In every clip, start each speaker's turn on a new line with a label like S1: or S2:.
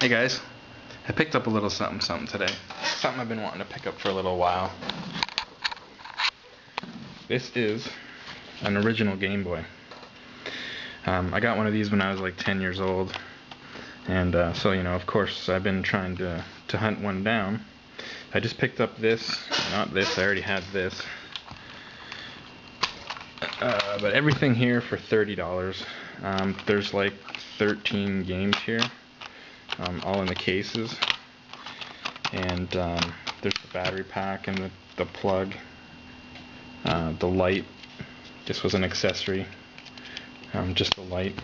S1: Hey guys, I picked up a little something today. Something I've been wanting to pick up for a little while. This is an original Game Boy. I got one of these when I was like 10 years old, and so of course I've been trying to hunt one down. I just picked up this, not this, I already had this, but everything here for $30. There's like 13 games here, all in the cases, and there's the battery pack and the plug, the light. This was an accessory, just the light.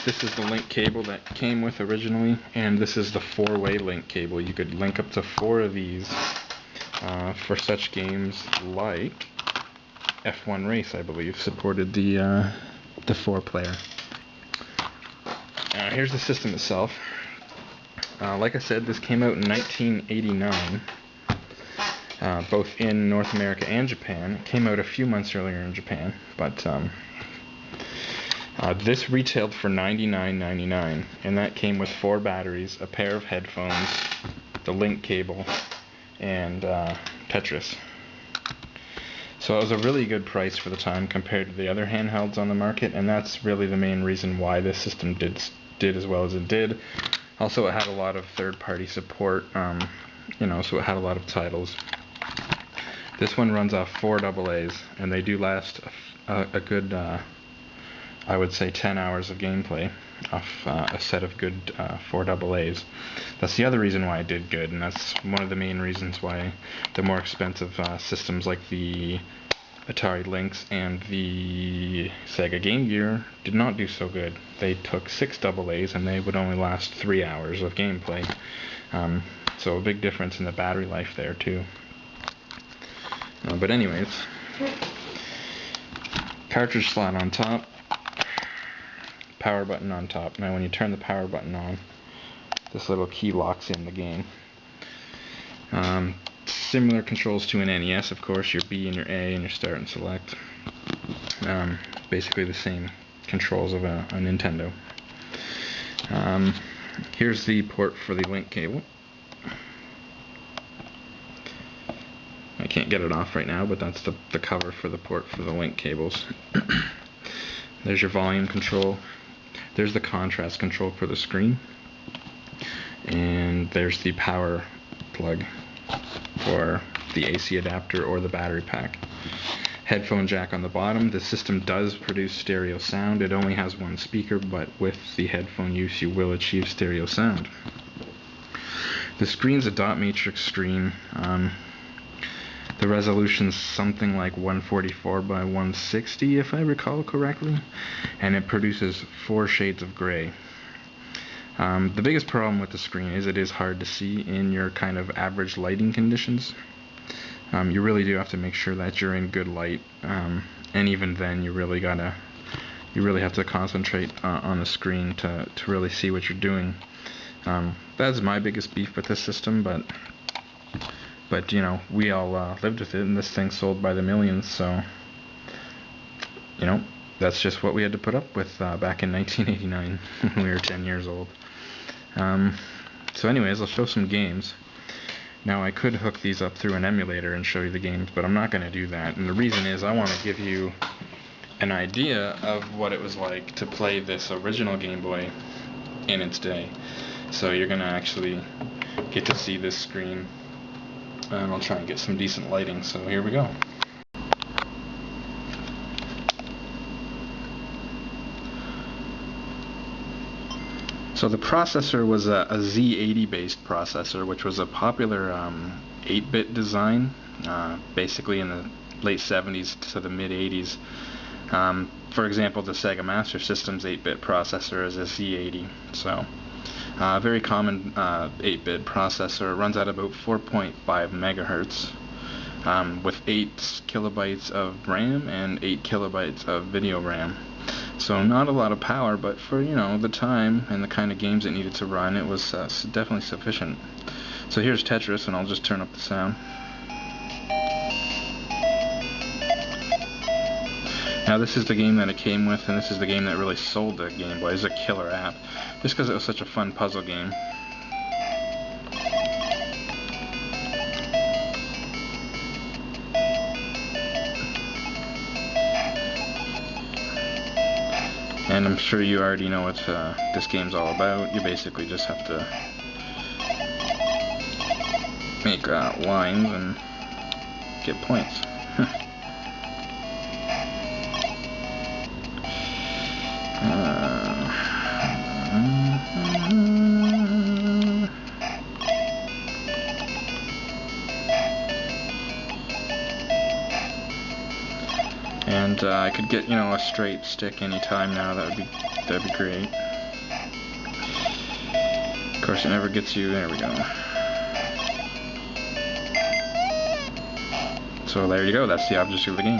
S1: This is the link cable that came with originally, and this is the 4-way link cable. You could link up to 4 of these for such games like F1 Race, I believe, supported the 4-player. Here's the system itself. Like I said, this came out in 1989, both in North America and Japan. It came out a few months earlier in Japan, but this retailed for $99.99, and that came with 4 batteries, a pair of headphones, the link cable, and Tetris. So it was a really good price for the time compared to the other handhelds on the market, and that's really the main reason why this system did as well as it did. Also, it had a lot of third-party support, so it had a lot of titles. This one runs off 4 AA's, and they do last a good, I would say, 10 hours of gameplay off a set of good 4 AA's. That's the other reason why it did good, and that's one of the main reasons why the more expensive systems like the Atari Lynx and the Sega Game Gear did not do so good. They took 6 AA's and they would only last 3 hours of gameplay. So a big difference in the battery life there too. But anyways, cartridge slot on top, power button on top. Now when you turn the power button on, this little key locks in the game. Similar controls to an NES, of course, your B and your A and your start and select. Basically the same controls of a Nintendo. Here's the port for the link cable. I can't get it off right now, but that's the cover for the port for the link cables. There's your volume control. There's the contrast control for the screen. And there's the power plug for the AC adapter or the battery pack. Headphone jack on the bottom. The system does produce stereo sound. It only has 1 speaker, but with the headphone use you will achieve stereo sound. The screen's a dot matrix screen. The resolution's something like 144 by 160 if I recall correctly, and it produces 4 shades of gray. The biggest problem with the screen is it is hard to see in your kind of average lighting conditions. You really do have to make sure that you're in good light, and even then you really have to concentrate on the screen to really see what you're doing. That's my biggest beef with this system, but we all lived with it, and this thing sold by the millions, so that's just what we had to put up with back in 1989 when we were 10 years old. So anyways, I'll show some games. Now I could hook these up through an emulator and show you the games, but I'm not going to do that, and the reason is I want to give you an idea of what it was like to play this original Game Boy in its day. So you're going to actually get to see this screen, and I'll try and get some decent lighting, so here we go. So the processor was a Z80 based processor, which was a popular 8-bit design, basically in the late 70s to the mid 80s. For example, the Sega Master System's 8-bit processor is a Z80, so a very common 8-bit processor. It runs at about 4.5 megahertz with 8 kilobytes of RAM and 8 kilobytes of video RAM. So not a lot of power, but for the time and the kind of games it needed to run, it was definitely sufficient. So here's Tetris, and I'll just turn up the sound. Now this is the game that it came with, and this is the game that really sold the Game Boy. It's a killer app, just because it was such a fun puzzle game. And I'm sure you already know what this game's all about. You basically just have to make lines and get points. And I could get, a straight stick anytime now. That'd be great. Of course, it never gets you. There we go. So there you go. That's the object of the game.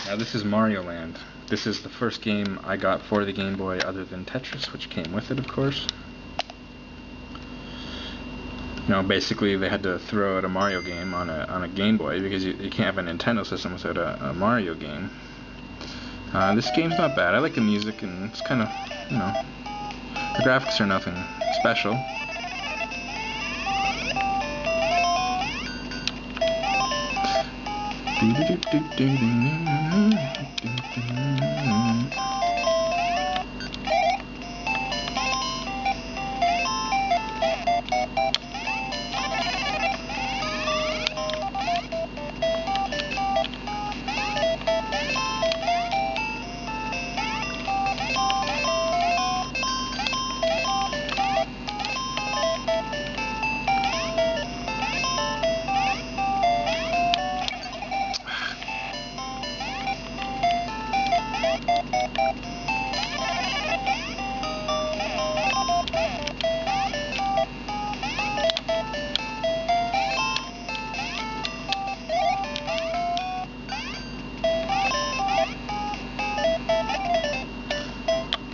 S1: Now this is Mario Land. This is the first game I got for the Game Boy, other than Tetris, which came with it, of course. Basically they had to throw out a Mario game on a Game Boy, because you can't have a Nintendo system without a Mario game. This game's not bad. I like the music, and it's kind of, the graphics are nothing special.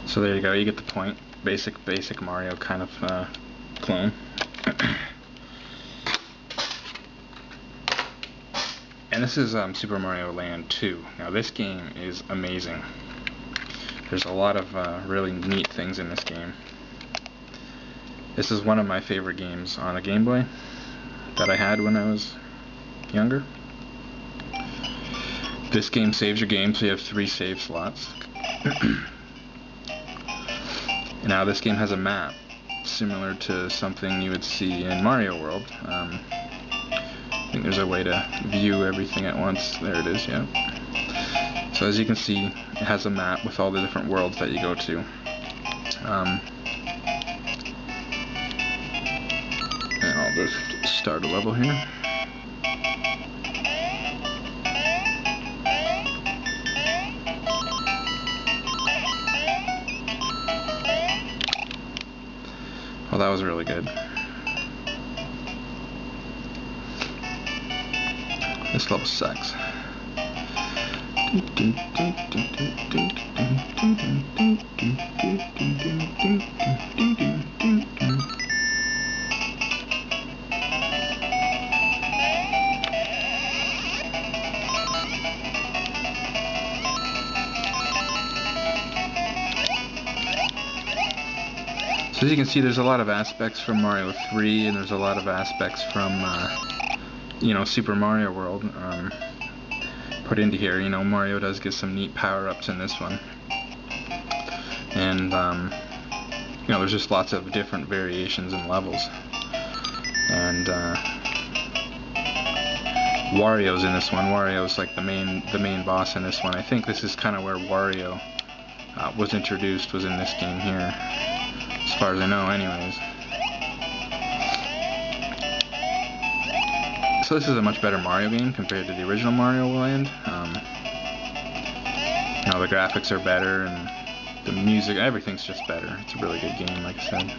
S1: So there you go, you get the point. Basic Mario kind of clone. And this is Super Mario Land 2. Now this game is amazing. There's a lot of really neat things in this game. This is one of my favorite games on a Game Boy that I had when I was younger. This game saves your game, so you have 3 save slots. Now this game has a map similar to something you would see in Mario World. I think there's a way to view everything at once. There it is, yeah. So as you can see, it has a map with all the different worlds that you go to. And I'll just start a level here. Well, that was really good. This level sucks. So as you can see, there's a lot of aspects from Mario 3, and there's a lot of aspects from, Super Mario World put into here. Mario does get some neat power-ups in this one. And, there's just lots of different variations in levels. And, Wario's in this one. Wario's like the main boss in this one. I think this is kind of where Wario was introduced, was in this game here. As far as I know, anyways. So this is a much better Mario game compared to the original Mario Land. The graphics are better, and the music, everything's just better. It's a really good game, like I said.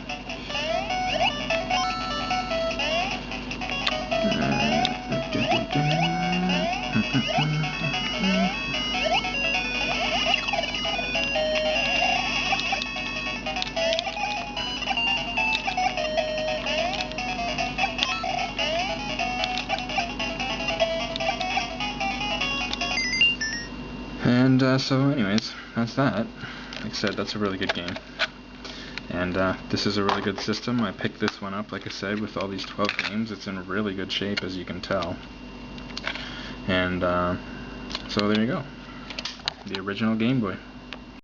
S1: And so anyways, that's that. Like I said, that's a really good game. And this is a really good system. I picked this one up, like I said, with all these 12 games. It's in really good shape, as you can tell. And so there you go. The original Game Boy.